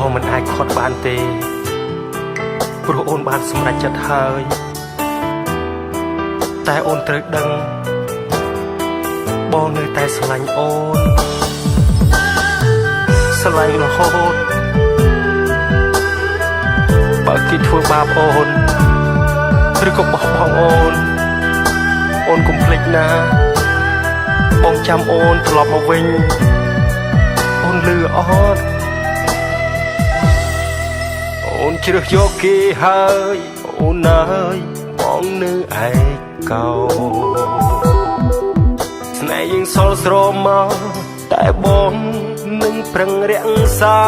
បងមិនអាចខត់បានទេព្រោះអូនបានសម្រេចចិត្តហើយតែអូនត្រូវដឹងបងនៅតែស្រឡាញ់អូនស្រឡាញ់រហូតបើគេធ្វើបាបអូនឬក៏បោះបង់អូនកុំភ្លេចណាបងចាំអូនត្រឡប់មកវិញអូនលឺអត់អូនជ្រើសយកគេហើយអូនអើយបងនៅឯកោស្នេហ៍យើងសល់ស្រមមកតែបងនឹងប្រឹងរក្សា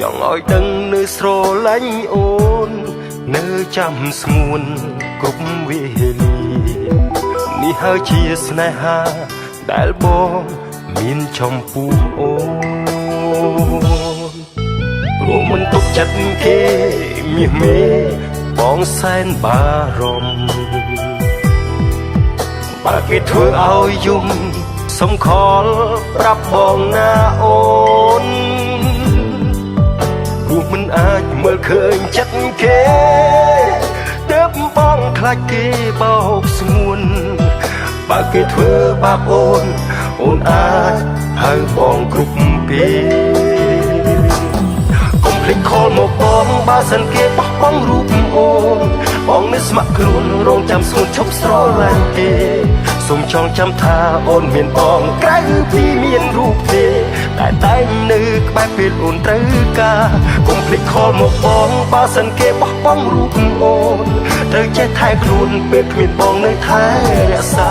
ចង់ឲ្យដឹងនៅស្រឡាញ់អូននៅចាំស្ងួនគ្រប់វេលានេះហើយជាស្នេហាដែលបងមានចំពោះអូនព្រោះមិនទុកចិត្តគេមាសមេបងសែនបារម្ភបើគេធ្វើឲ្យយំសុំខលប្រាប់បងណាអូនព្រោះមិនអាចមើលឃើញចិត្តគេទើបបងខ្លាចគេបោកស្ងួនបើគេធ្វើបាបអូនអាចហៅបងគ្រប់ពេលកុំភ្លេចខលមកបងបើសិនគេបោះបង់រូបអូនបងនៅស្ម័គ្រខ្លួនរងចាំស្ងួនឈប់ស្រឡាញ់គេសូមចងចាំថាអូនមានបងក្រៅពីមានរូបទេតែតែងនៅក្បែរពេលអូនត្រូវការកុំភ្លេចខលមកបងបើសិនគេបោះបង់រូបអូនត្រូវចេះថែខ្លួនពេលគ្មានបងនៅថែរក្សា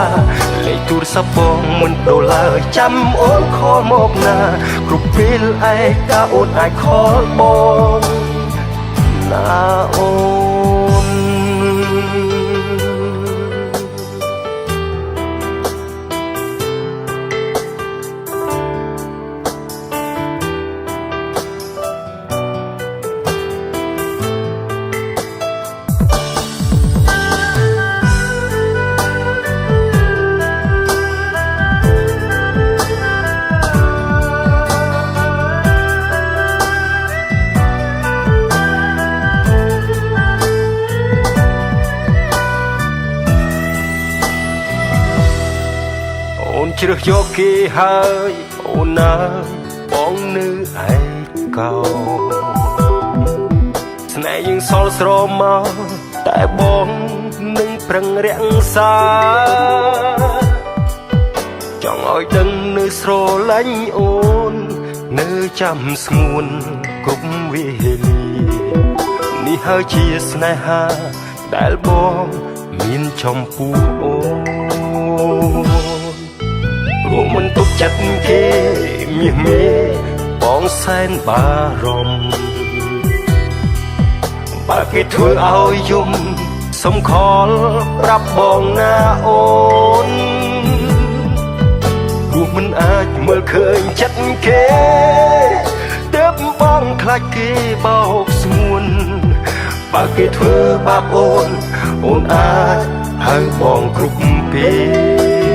លេខទូរស័ព្ទបងមិនដូរឡើយចាំអូនខលមកណាគ្រប់ពេលឯកាអូនអាចខលបងណាអូនអូនជ្រើសយកគេហើយអូនណាបងនៅឯកោស្នេហ៍យើងសល់ស្រមមកតែបងនឹងប្រឹងរក្សាចង់ឲ្យដឹងនៅស្រឡាញ់អូននៅចាំស្ងួនគ្រប់វេលានេះហើយជាស្នេហាដែលបងមានចំពោះអូនព្រោះមិនទុកចិត្តគេមាសមេបងសែនបារម្ភបើគេធ្វើឲ្យយំសុំខលប្រាប់បងណាអូនព្រោះមិនអាចមើលឃើញចិត្តគេទើបបងខ្លាចគេបោកស្ងួនបើគេធ្វើបាបអូនអាចហៅបងគ្រប់ពេល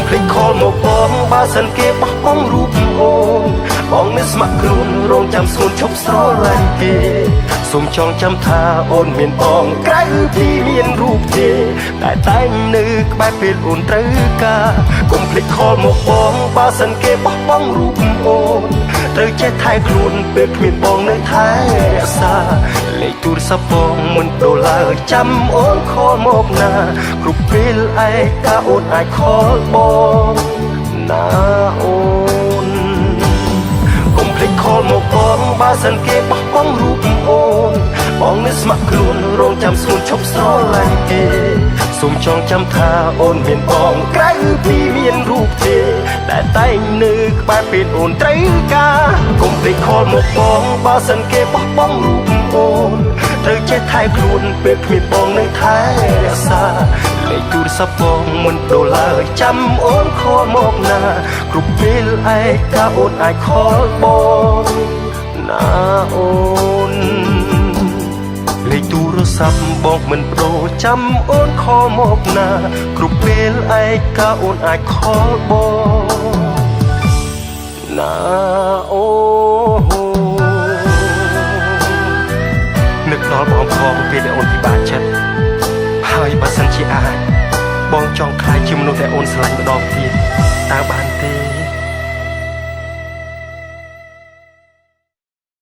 ភ្លេចខលមកបងបើសិនគេបោះបង់រូបអូនបងនៅស្ម័គ្រខ្លួនរងចាំស្ងួនឈប់ស្រឡាញ់គេសូមចងចាំថាអូនមានបងក្រៅពីមានរូបទេតែតែងនៅក្បែរពេលអូនត្រូវការកុំភ្លេចខលមកបងបើសិនគេបោះបង់រូបអូនត្រូវចេះថែខ្លួនពេលគ្មានបងនៅថែរក្សាលេខទូរស័ព្ទបងមិនដូរឡើយចាំអូនខលមកណាគ្រប់ពេលឯកាអូនអាចខលបងណាអូនកុំភ្លេចខលមកបងបើសិនគេបោះបង់រូបអូនបងនៅស្ម័គ្រខ្លួនរងចាំស្ងួនឈប់ស្រឡាញ់គេសូមចងចាំថាអូនមានបងក្រៅពីមានរូបទេតែតែងនៅក្បែរពេលអូនត្រូវការកុំភ្លេចខលមកបងបើសិនគេបោះបង់រូបអូនត្រូវចេះថែខ្លួនពេលគ្មានបងនៅថែរក្សាលេខទូរស័ព្ទបងមិនដូរឡើយចាំអូនខលមកណាគ្រប់ពេលឯកាអូនអាចខលបងណាអូនលេខទូរស័ព្ទបងមិនប្ដូរចាំអូនខលមកណាគ្រប់ពេលឯកាអូនអាចខលបង ណាអូនឹកដល់បងផងពេលដែលអូនពិបាកចិត្តហើយបើសិនជាអាចបងចង់ខ្លាចជាមនុស្សដែលអូនស្រឡាញ់ម្ដងទៀតតើបានទេ